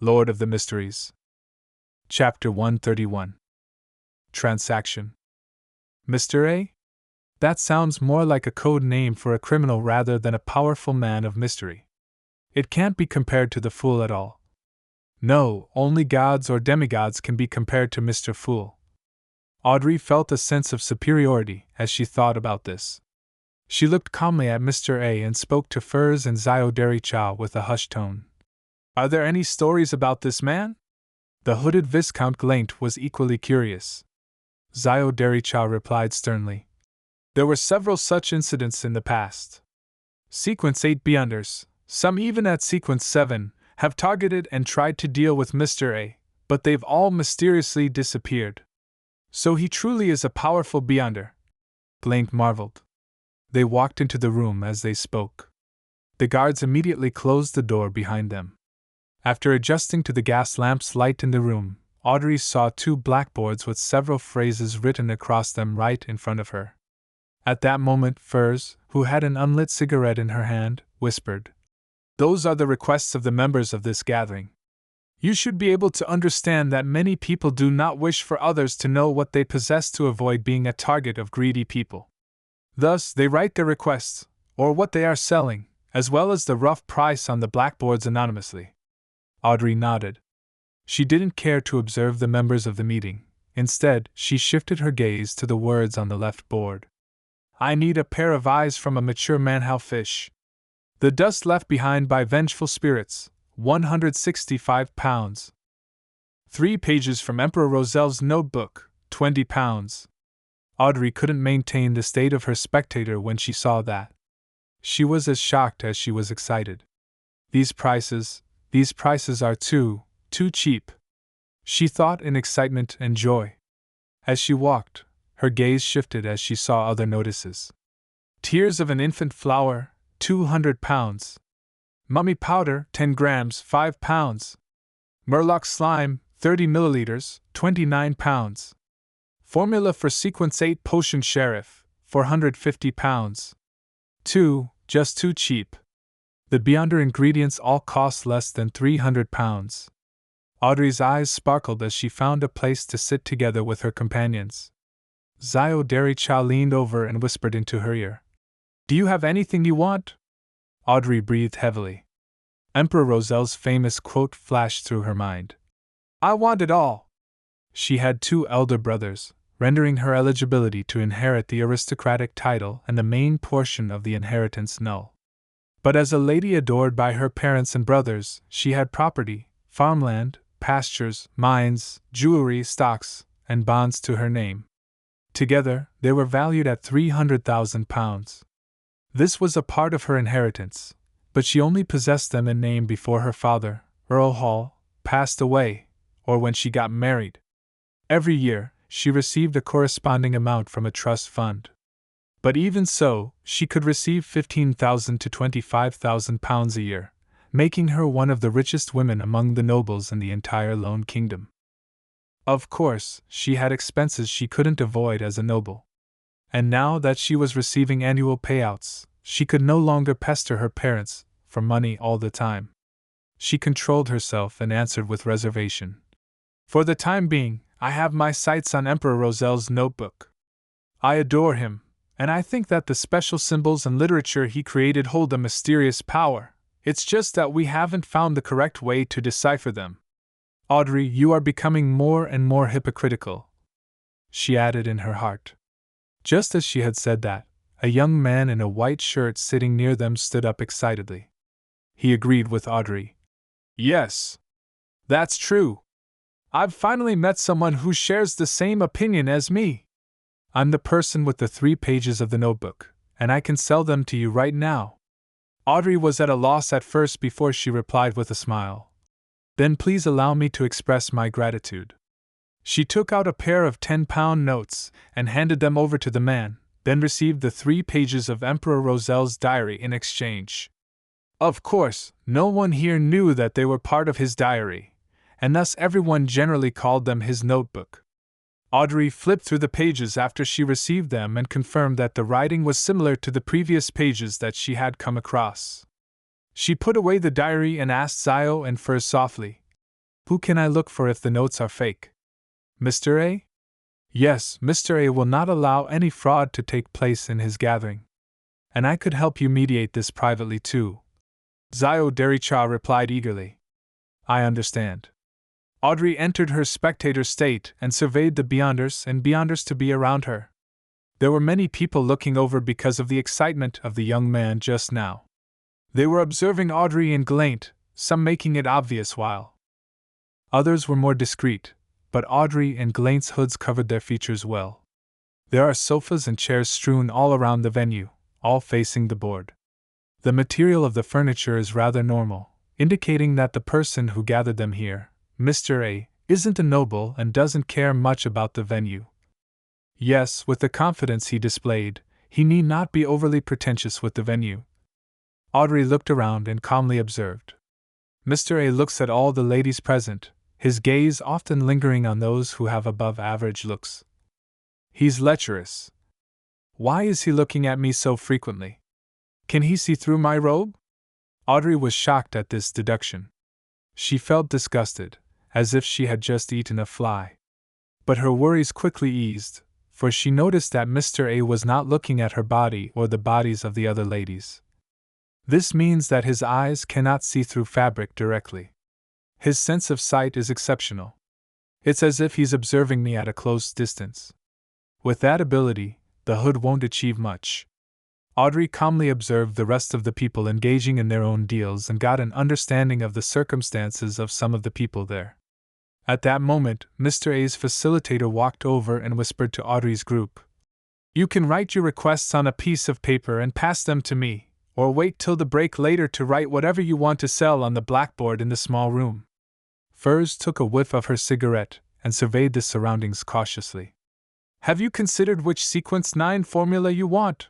Lord of the Mysteries. Chapter 131. Transaction. Mr. A? That sounds more like a code name for a criminal rather than a powerful man of mystery. It can't be compared to the Fool at all. No, only gods or demigods can be compared to Mr. Fool. Audrey felt a sense of superiority as she thought about this. She looked calmly at Mr. A and spoke to Furs and Xiao Chow with a hushed tone. Are there any stories about this man? The hooded Viscount Glaint was equally curious. Xiao Chow replied sternly. There were several such incidents in the past. Sequence 8 Beyonders, some even at Sequence 7, have targeted and tried to deal with Mr. A, but they've all mysteriously disappeared. So he truly is a powerful Beyonder. Glaint marveled. They walked into the room as they spoke. The guards immediately closed the door behind them. After adjusting to the gas lamp's light in the room, Audrey saw 2 blackboards with several phrases written across them right in front of her. At that moment, Furs, who had an unlit cigarette in her hand, whispered, "Those are the requests of the members of this gathering. You should be able to understand that many people do not wish for others to know what they possess to avoid being a target of greedy people. Thus, they write their requests, or what they are selling, as well as the rough price on the blackboards anonymously." Audrey nodded. She didn't care to observe the members of the meeting. Instead, she shifted her gaze to the words on the left board. I need a pair of eyes from a mature manhow fish. The dust left behind by vengeful spirits, 165 pounds. 3 pages from Emperor Rosel's notebook, 20 pounds. Audrey couldn't maintain the state of her spectator when she saw that. She was as shocked as she was excited. These prices are too cheap, she thought in excitement and joy. As she walked, her gaze shifted as she saw other notices. Tears of an infant flower, 200 pounds. Mummy powder, 10 grams, 5 pounds. Murloc slime, 30 milliliters, 29 pounds. Formula for Sequence 8 Potion Sheriff, 450 pounds. Just too cheap. The Beyonder ingredients all cost less than 300 pounds. Audrey's eyes sparkled as she found a place to sit together with her companions. Xiao Chow leaned over and whispered into her ear. Do you have anything you want? Audrey breathed heavily. Emperor Rosel's famous quote flashed through her mind. I want it all. She had 2 elder brothers, rendering her eligibility to inherit the aristocratic title and the main portion of the inheritance null. But as a lady adored by her parents and brothers, she had property, farmland, pastures, mines, jewelry, stocks, and bonds to her name. Together, they were valued at 300,000 pounds. This was a part of her inheritance, but she only possessed them in name before her father, Earl Hall, passed away, or when she got married. Every year, she received a corresponding amount from a trust fund. But even so, she could receive 15,000 to 25,000 pounds a year, making her one of the richest women among the nobles in the entire Lone Kingdom. Of course, she had expenses she couldn't avoid as a noble. And now that she was receiving annual payouts, she could no longer pester her parents for money all the time. She controlled herself and answered with reservation. For the time being, I have my sights on Emperor Rosel's notebook. I adore him, and I think that the special symbols and literature he created hold a mysterious power. It's just that we haven't found the correct way to decipher them. Audrey, you are becoming more and more hypocritical, she added in her heart. Just as she had said that, a young man in a white shirt sitting near them stood up excitedly. He agreed with Audrey. Yes, that's true. I've finally met someone who shares the same opinion as me. I'm the person with the 3 pages of the notebook, and I can sell them to you right now. Audrey was at a loss at first before she replied with a smile. Then please allow me to express my gratitude. She took out a pair of 10-pound notes and handed them over to the man, then received the 3 pages of Emperor Rosel's diary in exchange. Of course, no one here knew that they were part of his diary, and thus everyone generally called them his notebook. Audrey flipped through the pages after she received them and confirmed that the writing was similar to the previous pages that she had come across. She put away the diary and asked Xiao and Furs softly, Who can I look for if the notes are fake? Mr. A? Yes, Mr. A will not allow any fraud to take place in his gathering. And I could help you mediate this privately too. Zio Dericha replied eagerly. I understand. Audrey entered her spectator state and surveyed the beyonders and beyonders to be around her. There were many people looking over because of the excitement of the young man just now. They were observing Audrey and Glaint, some making it obvious while others were more discreet, but Audrey and Glaint's hoods covered their features well. There are sofas and chairs strewn all around the venue, all facing the board. The material of the furniture is rather normal, indicating that the person who gathered them here, Mr. A, isn't a noble and doesn't care much about the venue. Yes, with the confidence he displayed, he need not be overly pretentious with the venue. Audrey looked around and calmly observed. Mr. A looks at all the ladies present, his gaze often lingering on those who have above-average looks. He's lecherous. Why is he looking at me so frequently? Can he see through my robe? Audrey was shocked at this deduction. She felt disgusted, as if she had just eaten a fly. But her worries quickly eased, for she noticed that Mr. A was not looking at her body or the bodies of the other ladies. This means that his eyes cannot see through fabric directly. His sense of sight is exceptional. It's as if he's observing me at a close distance. With that ability, the hood won't achieve much. Audrey calmly observed the rest of the people engaging in their own deals and got an understanding of the circumstances of some of the people there. At that moment, Mr. A's facilitator walked over and whispered to Audrey's group. You can write your requests on a piece of paper and pass them to me, or wait till the break later to write whatever you want to sell on the blackboard in the small room. Furs took a whiff of her cigarette and surveyed the surroundings cautiously. Have you considered which sequence 9 formula you want?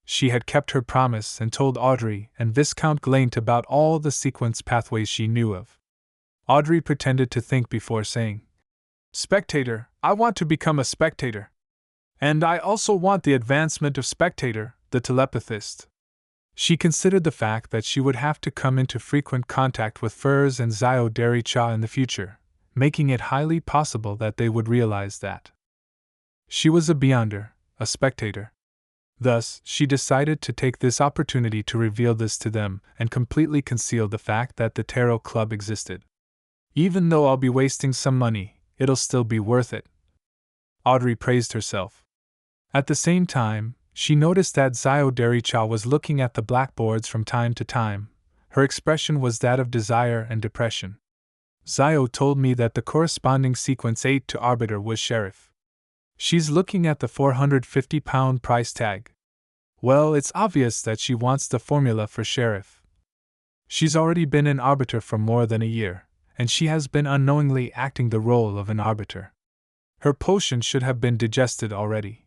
She had kept her promise and told Audrey and Viscount Glaint about all the sequence pathways she knew of. Audrey pretended to think before saying, Spectator, I want to become a spectator. And I also want the advancement of spectator, the telepathist. She considered the fact that she would have to come into frequent contact with Furs and Zio Dericha in the future, making it highly possible that they would realize that she was a beyonder, a spectator. Thus, she decided to take this opportunity to reveal this to them and completely conceal the fact that the Tarot Club existed. Even though I'll be wasting some money, it'll still be worth it. Audrey praised herself. At the same time, she noticed that Zio Dericha was looking at the blackboards from time to time. Her expression was that of desire and depression. Zio told me that the corresponding sequence 8 to Arbiter was Sheriff. She's looking at the £450 price tag. Well, it's obvious that she wants the formula for Sheriff. She's already been an arbiter for more than a year, and she has been unknowingly acting the role of an arbiter. Her potion should have been digested already.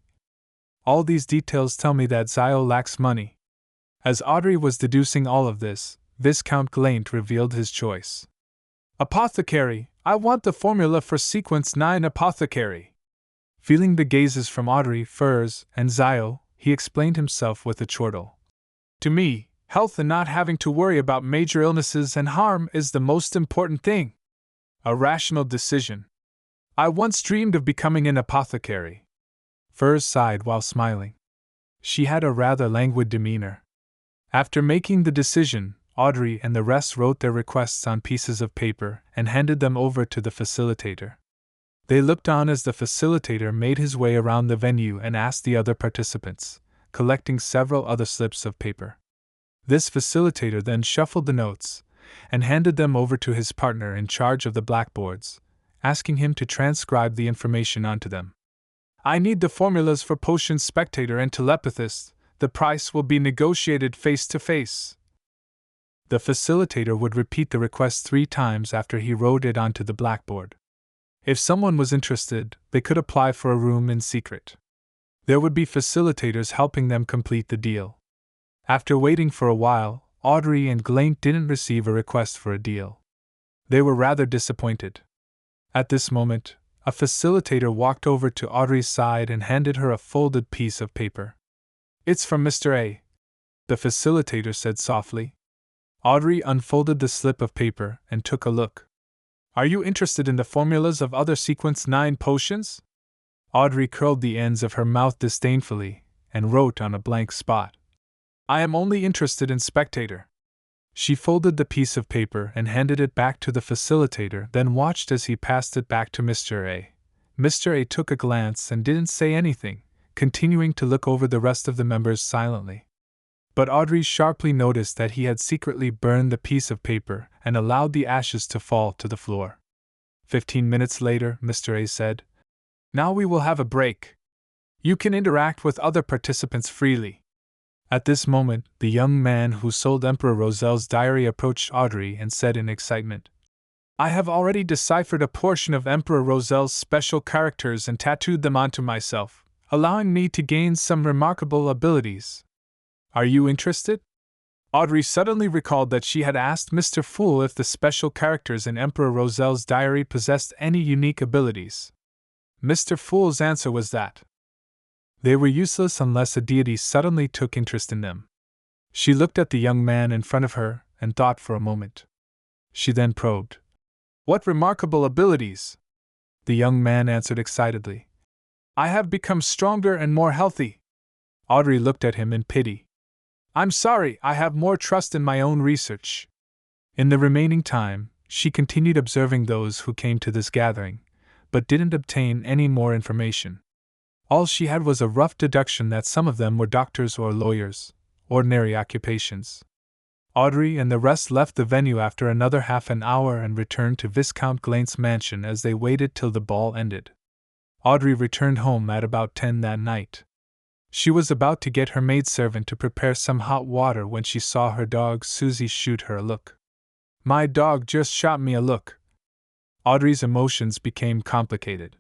All these details tell me that Zio lacks money. As Audrey was deducing all of this, Viscount Glaint revealed his choice. Apothecary, I want the formula for sequence 9 apothecary. Feeling the gazes from Audrey, Furs, and Zio, he explained himself with a chortle. To me, health and not having to worry about major illnesses and harm is the most important thing. A rational decision. I once dreamed of becoming an apothecary. Furs sighed while smiling. She had a rather languid demeanor. After making the decision, Audrey and the rest wrote their requests on pieces of paper and handed them over to the facilitator. They looked on as the facilitator made his way around the venue and asked the other participants, collecting several other slips of paper. This facilitator then shuffled the notes and handed them over to his partner in charge of the blackboards, asking him to transcribe the information onto them. I need the formulas for potion spectator and telepathist. The price will be negotiated face to face. The facilitator would repeat the request 3 times after he wrote it onto the blackboard. If someone was interested, they could apply for a room in secret. There would be facilitators helping them complete the deal. After waiting for a while, Audrey and Glaint didn't receive a request for a deal. They were rather disappointed. At this moment, a facilitator walked over to Audrey's side and handed her a folded piece of paper. It's from Mr. A, the facilitator said softly. Audrey unfolded the slip of paper and took a look. Are you interested in the formulas of other Sequence 9 potions? Audrey curled the ends of her mouth disdainfully and wrote on a blank spot. I am only interested in Spectator. She folded the piece of paper and handed it back to the facilitator, then watched as he passed it back to Mr. A. Mr. A took a glance and didn't say anything, continuing to look over the rest of the members silently. But Audrey sharply noticed that he had secretly burned the piece of paper and allowed the ashes to fall to the floor. 15 minutes later, Mr. A said, Now we will have a break. You can interact with other participants freely. At this moment, the young man who sold Emperor Roselle's diary approached Audrey and said in excitement, I have already deciphered a portion of Emperor Roselle's special characters and tattooed them onto myself, allowing me to gain some remarkable abilities. Are you interested? Audrey suddenly recalled that she had asked Mr. Fool if the special characters in Emperor Roselle's diary possessed any unique abilities. Mr. Fool's answer was that they were useless unless a deity suddenly took interest in them. She looked at the young man in front of her and thought for a moment. She then probed. What remarkable abilities? The young man answered excitedly. I have become stronger and more healthy. Audrey looked at him in pity. I'm sorry, I have more trust in my own research. In the remaining time, she continued observing those who came to this gathering, but didn't obtain any more information. All she had was a rough deduction that some of them were doctors or lawyers, ordinary occupations. Audrey and the rest left the venue after another half an hour and returned to Viscount Glaint's mansion as they waited till the ball ended. Audrey returned home at about 10 that night. She was about to get her maidservant to prepare some hot water when she saw her dog Susie shoot her a look. My dog just shot me a look. Audrey's emotions became complicated.